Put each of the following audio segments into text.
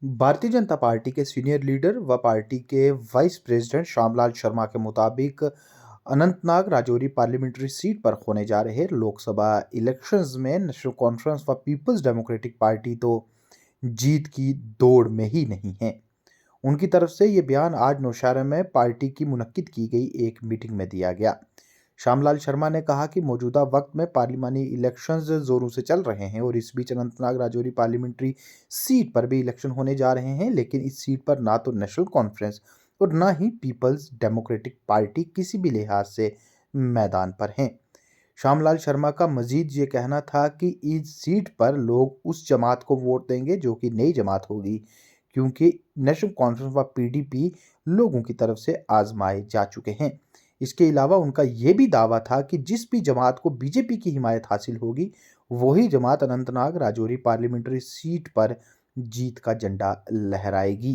Bharatiya Janata party के senior leader व party के वाइस प्रेसिडेंट श्यामलाल शर्मा के मुताबिक अनंतनाग राजौरी पार्लियामेंट्री सीट पर होने जा रहे लोकसभा इलेक्शंस में नेशनल कॉन्फ्रेंस व पीपल्स डेमोक्रेटिक पार्टी तो जीत की दौड़ में ही नहीं है। उनकी तरफ से ये बयान आज नौशहरा में पार्टी की मुनक्किद की गई एक मीटिंग में दिया गया। श्यामलाल शर्मा ने कहा कि मौजूदा वक्त में पार्लिमानी इलेक्शंस जोरों से चल रहे हैं और इस बीच अनंतनाग राजौरी पार्लियामेंट्री सीट पर भी इलेक्शन होने जा रहे हैं, लेकिन इस सीट पर ना तो नेशनल कॉन्फ्रेंस और ना ही पीपल्स डेमोक्रेटिक पार्टी किसी भी लिहाज से मैदान पर हैं। श्यामलाल शर्मा का मजीद ये कहना था कि इस सीट पर लोग उस जमात को वोट देंगे जो कि नई जमात होगी, क्योंकि नेशनल कॉन्फ्रेंस व पीडीपी लोगों की तरफ से आजमाए जा चुके हैं। इसके अलावा उनका यह भी दावा था कि जिस भी जमात को बीजेपी की हिमायत हासिल होगी, वही जमात अनंतनाग राजौरी पार्लियामेंट्री सीट पर जीत का झंडा लहराएगी।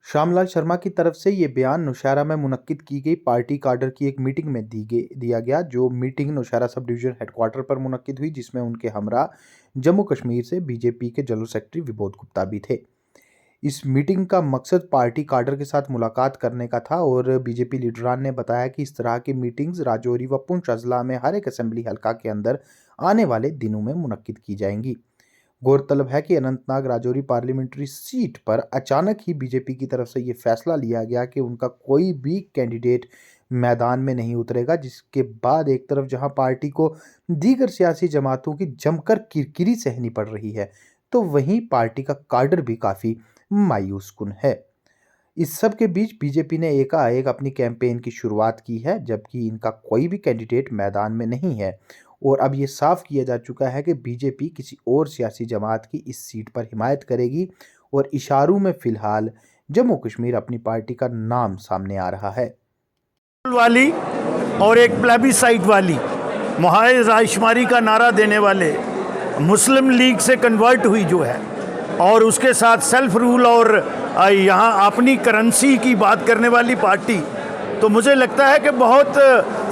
श्यामलाल शर्मा की तरफ से ये बयान नौशहरा में मुनक्किद की गई पार्टी काडर की एक मीटिंग में दिया गया, जो meeting Nowshera sub division headquarter पर मुनक्किद हुई, जिसमें उनके हमरा जम्मू कश्मीर से बीजेपी के जनरल सेक्रेटरी विबोध गुप्ता भी थे। इस मीटिंग का मकसद पार्टी काडर के साथ मुलाकात करने का था और बीजेपी लीडरान ने बताया कि इस तरह की मीटिंग्स राजौरी व पुंछ अजला में हर एक असेंबली हलका के अंदर आने वाले दिनों में मुनक्किद की जाएंगी। गौरतलब है कि अनंतनाग राजौरी पार्लियामेंट्री सीट पर अचानक ही बीजेपी की तरफ से ये फैसला लिया गया कि उनका कोई भी कैंडिडेट मैदान में नहीं उतरेगा, जिसके बाद एक तरफ जहां पार्टी को दीगर सियासी जमातों की जमकर किरकिरी सहनी पड़ रही है, तो वहीं पार्टी का काडर भी काफ़ी मायूस कुन है। इस सब के बीच बीजेपी ने एकाएक अपनी कैंपेन की शुरुआत की है, जबकि इनका कोई भी कैंडिडेट मैदान में नहीं है और अब ये साफ किया जा चुका है कि बीजेपी किसी और सियासी जमात की इस सीट पर हिमायत करेगी और इशारों में फिलहाल जम्मू कश्मीर अपनी पार्टी का नाम सामने आ रहा है। वाली और एक प्लेबिसाइट वाली मुहाइज रायशुमारी का नारा देने वाले मुस्लिम लीग से कन्वर्ट हुई जो है, और उसके साथ सेल्फ रूल और यहाँ अपनी करेंसी की बात करने वाली पार्टी, तो मुझे लगता है कि बहुत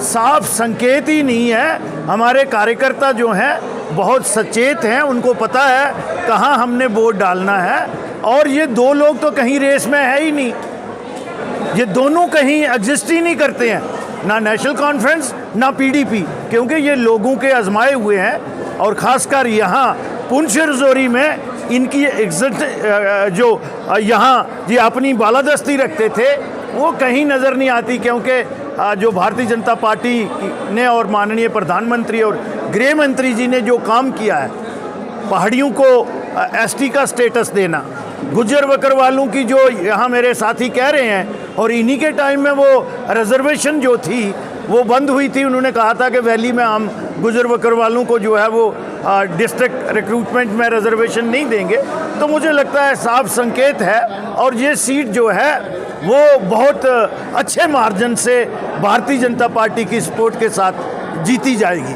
साफ संकेत ही नहीं है। हमारे कार्यकर्ता जो हैं बहुत सचेत हैं, उनको पता है कहाँ हमने वोट डालना है, और ये दो लोग तो कहीं रेस में है ही नहीं, ये दोनों कहीं एग्जिस्ट ही नहीं करते हैं, ना नेशनल कॉन्फ्रेंस ना पीडीपी, क्योंकि ये लोगों के आजमाए हुए हैं। और ख़ासकर यहाँ पुंछ राजौरी में इनकी एग्जिट जो यहाँ ये अपनी बालादस्ती रखते थे वो कहीं नज़र नहीं आती, क्योंकि जो भारतीय जनता पार्टी ने और माननीय प्रधानमंत्री और गृह मंत्री जी ने जो काम किया है, पहाड़ियों को एसटी का स्टेटस देना, गुज्जर बकरवालों की जो यहाँ मेरे साथी कह रहे हैं, और इन्हीं के टाइम में वो रिजर्वेशन जो थी वो बंद हुई थी। उन्होंने कहा था कि वैली में हम गुज्जर बकरवालों को जो है वो डिस्ट्रिक्ट रिक्रूटमेंट में रिजर्वेशन नहीं देंगे। तो मुझे लगता है साफ संकेत है, और ये सीट जो है वो बहुत अच्छे मार्जिन से भारतीय जनता पार्टी की सपोर्ट के साथ जीती जाएगी।